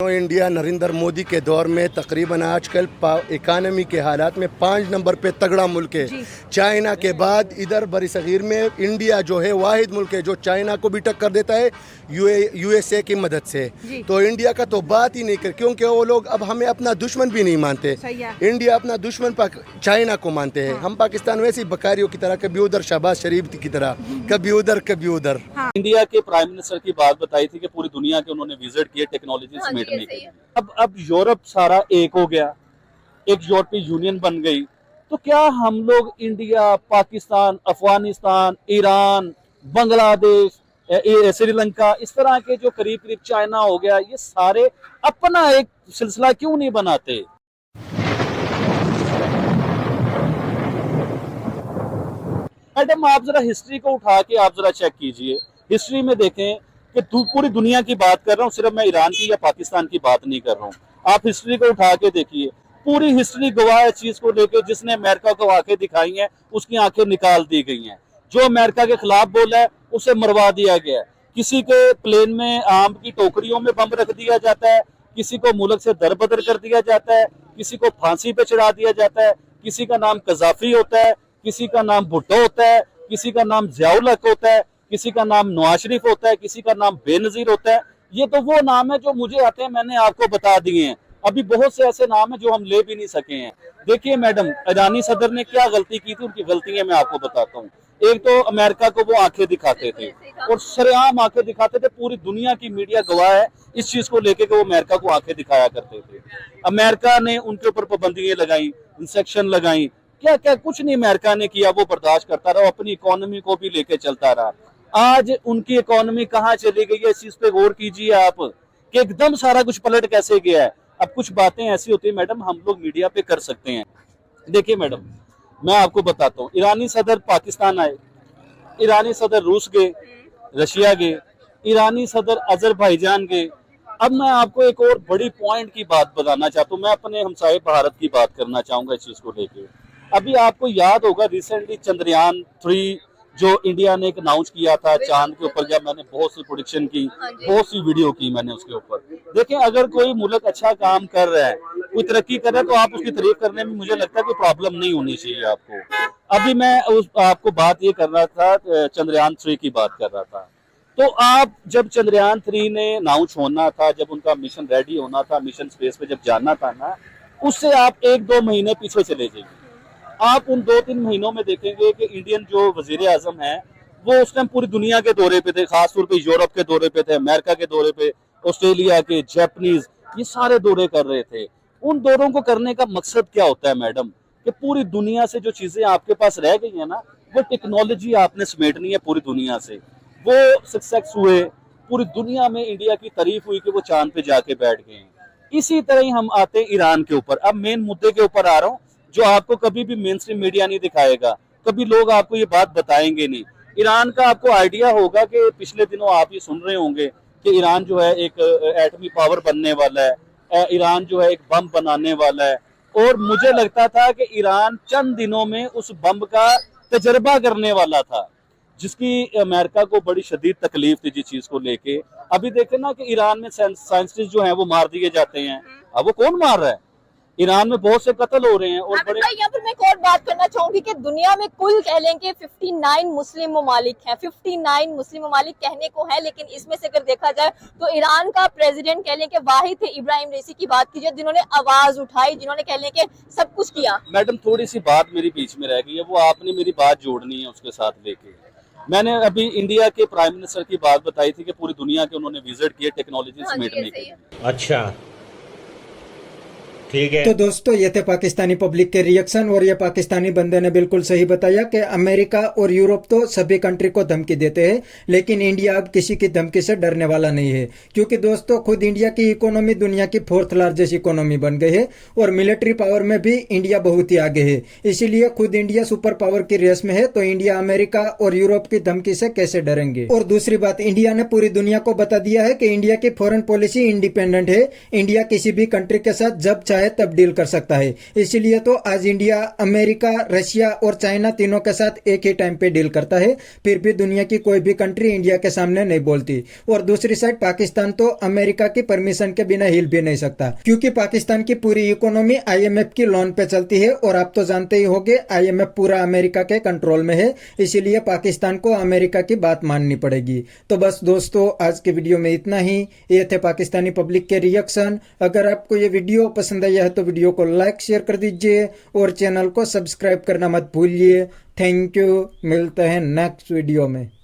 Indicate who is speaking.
Speaker 1: भाइयों, इंडिया नरेंद्र मोदी के दौर में तकरीबन आजकल इकानमी के हालात में 5 नंबर पे तगड़ा मुल्क है। चाइना के बाद इधर बरसगीर में इंडिया जो है वाहिद मुल्क है जो चाइना को भी टक्कर देता है यूएसए की मदद से। तो इंडिया का तो बात ही नहीं कर, क्योंकि वो लोग अब हमें अपना दुश्मन भी नहीं मानते। इंडिया अपना दुश्मन चाइना को मानते हैं। हम पाकिस्तान वैसे ही बकारियों की तरह, कभी उधर शहबाज शरीफ की तरह, कभी उधर कभी उधर।
Speaker 2: इंडिया के प्राइम मिनिस्टर की बात बताई थी कि पूरी दुनिया के उन्होंने विजिट किए टेक्नोलॉजी समेटने के लिए। अब यूरोप सारा एक हो गया, एक यूरोपीय यूनियन बन गई। तो क्या हम लोग इंडिया, पाकिस्तान, अफगानिस्तान, ईरान, बांग्लादेश, श्रीलंका, इस तरह के जो करीब करीब चाइना हो गया, ये सारे अपना एक सिलसिला क्यों नहीं बनाते? मैडम, आप जरा हिस्ट्री को उठा के आप जरा चेक कीजिए। हिस्ट्री में देखें कि पूरी दुनिया की बात कर रहा हूँ, सिर्फ मैं ईरान की या पाकिस्तान की बात नहीं कर रहा हूँ। आप हिस्ट्री को उठा के देखिए, पूरी हिस्ट्री गवाह है चीज को लेकर। जिसने अमेरिका को आंखें दिखाई हैं उसकी आंखें निकाल दी गई हैं। जो अमेरिका के खिलाफ बोला है उसे मरवा दिया गया है। किसी के प्लेन में आम की टोकरियों में बम रख दिया जाता है, किसी को मुल्क से दरबदर कर दिया जाता है, किसी को फांसी पे चढ़ा दिया जाता है। किसी का नाम कजाफी होता है, किसी का नाम भुट्टो होता है, किसी का नाम जियाउल हक होता है, किसी का नाम नवाज शरीफ होता है, किसी का नाम बेनजीर होता है। ये तो वो नाम है जो मुझे आते हैं, मैंने आपको बता दिए हैं। अभी बहुत से ऐसे नाम है जो हम ले भी नहीं सके हैं। देखिए मैडम, ईरानी सदर ने क्या गलती की थी, उनकी गलतियां मैं आपको बताता हूँ। एक तो अमेरिका को वो आंखें दिखाते थे और सरेआम आंखें दिखाते थे। पूरी दुनिया की मीडिया गवाह है इस चीज को लेके कि वो अमेरिका को आंखें दिखाया करते थे। अमेरिका ने उनके ऊपर पाबंदियां लगाई, इंसेक्शन लगाई, क्या क्या कुछ नहीं अमेरिका ने किया। वो बर्दाश्त करता रहा, अपनी इकोनॉमी को भी लेके चलता रहा। आज उनकी इकोनॉमी कहाँ चली गई है, इस चीज पे गौर कीजिए आप कि एकदम सारा कुछ पलट कैसे गया है। अब कुछ बातें ऐसी होती है मैडम, हम लोग मीडिया पे कर सकते हैं। देखिए मैडम, मैं आपको बताता हूँ, ईरानी सदर पाकिस्तान आए, ईरानी सदर रूस गए, रशिया गए, ईरानी सदर अजरबैजान गए। अब मैं आपको एक और बड़ी पॉइंट की बात बताना चाहता हूँ। मैं अपने हमसाये भारत की बात करना चाहूंगा इस चीज को लेके। अभी आपको याद होगा रिसेंटली चंद्रयान 3 जो इंडिया ने एक अनाउंस किया था चांद के ऊपर गया। मैंने बहुत सी प्रोडिक्शन की, बहुत सी वीडियो की मैंने उसके ऊपर। देखें, अगर कोई मुल्क अच्छा काम कर रहा है, कोई तरक्की कर रहा है, तो आप उसकी तारीफ करने में मुझे लगता है कोई प्रॉब्लम नहीं होनी चाहिए आपको। अभी मैं आपको बात ये कर रहा था, चंद्रयान 3 की बात कर रहा था। तो आप जब चंद्रयान 3 ने अनाउंस होना था, जब उनका मिशन रेडी होना था, मिशन स्पेस पे जब जाना था ना, उससे आप 1-2 महीने पीछे चले जाइए। आप उन 2-3 महीनों में देखेंगे कि इंडियन जो वजीर आजम है वो उस टाइम पूरी दुनिया के दौरे पे थे, खासतौर पे यूरोप के दौरे पे थे, अमेरिका के दौरे पे, ऑस्ट्रेलिया के, जापानीज, ये सारे दौरे कर रहे थे। उन दौरों को करने का मकसद क्या होता है मैडम, कि पूरी दुनिया से जो चीजें आपके पास रह गई है ना, वो टेक्नोलॉजी आपने समेटनी है पूरी दुनिया से। वो सक्सेस हुए, पूरी दुनिया में इंडिया की तारीफ हुई कि वो चांद पे जाके बैठ गए हैं। इसी तरह ही हम आते हैं ईरान के ऊपर। अब मेन मुद्दे के ऊपर आ रहा हूँ जो आपको कभी भी मेन स्ट्रीम मीडिया नहीं दिखाएगा, कभी लोग आपको ये बात बताएंगे नहीं। ईरान का आपको आइडिया होगा कि पिछले दिनों आप ये सुन रहे होंगे कि ईरान जो है एक एटमी पावर बनने वाला है, ईरान जो है एक बम बनाने वाला है। और मुझे लगता था कि ईरान चंद दिनों में उस बम का तजर्बा करने वाला था, जिसकी अमेरिका को बड़ी शदीद तकलीफ थी जिस चीज को लेके। अभी देखे ना कि ईरान में साइंटिस्ट जो हैं वो मार दिए जाते हैं। अब वो कौन मार रहा है? ईरान में बहुत से कत्ल हो रहे हैं। और बड़े
Speaker 3: यहाँ पर मैं एक और बात करना चाहूंगी कि दुनिया में कुल कह लें कि 59 मुस्लिम ममालिक हैं। 59 मुस्लिम ममालिक कहने को है, लेकिन इसमें से अगर देखा जाए तो ईरान का प्रेसिडेंट कह लें कि वाहिद थे, इब्राहिम रईसी की बात कीजिए, जिन्होंने आवाज उठाई, जिन्होंने कह लें कि सब कुछ किया।
Speaker 2: मैडम, थोड़ी सी बात मेरी बीच में रह गई है, वो आपने मेरी बात जोड़नी है उसके साथ लेके। मैंने अभी इंडिया के प्राइम मिनिस्टर की बात बताई थी कि पूरी दुनिया के उन्होंने विजिट किए टेक्नोलॉजी समेटने के लिए।
Speaker 4: अच्छा, ठीक है।
Speaker 5: तो दोस्तों, ये थे पाकिस्तानी पब्लिक के रिएक्शन। और ये पाकिस्तानी बंदे ने बिल्कुल सही बताया कि अमेरिका और यूरोप तो सभी कंट्री को धमकी देते हैं, लेकिन इंडिया अब किसी की धमकी से डरने वाला नहीं है। क्योंकि दोस्तों, खुद इंडिया की इकोनॉमी दुनिया की 4th लार्जेस्ट इकोनॉमी बन गई है और मिलिट्री पावर में भी इंडिया बहुत ही आगे है। इसीलिए खुद इंडिया सुपर पावर की रेस में है, तो इंडिया अमेरिका और यूरोप की धमकी से कैसे डरेंगे। और दूसरी बात, इंडिया ने पूरी दुनिया को बता दिया है कि इंडिया की फॉरेन पॉलिसी इंडिपेंडेंट है। इंडिया किसी भी कंट्री के साथ जब चाहे तब डील कर सकता है। इसीलिए तो आज इंडिया अमेरिका, रशिया और चाइना तीनों के साथ एक ही टाइम पे डील करता है, फिर भी दुनिया की कोई भी कंट्री इंडिया के सामने नहीं बोलती। और दूसरी साइड पाकिस्तान तो अमेरिका की परमिशन के बिना हिल भी नहीं सकता, क्योंकि पाकिस्तान की पूरी इकोनॉमी IMF की लोन पे चलती है और आप तो जानते ही होंगे IMF पूरा अमेरिका के कंट्रोल में है, इसीलिए पाकिस्तान को अमेरिका की बात माननी पड़ेगी। तो बस दोस्तों, आज के वीडियो में इतना ही। ये थे पाकिस्तानी पब्लिक के रिएक्शन। अगर आपको ये वीडियो पसंद आया है तो वीडियो को लाइक शेयर कर दीजिए और चैनल को सब्सक्राइब करना मत भूलिए। थैंक यू, मिलते हैं नेक्स्ट वीडियो में।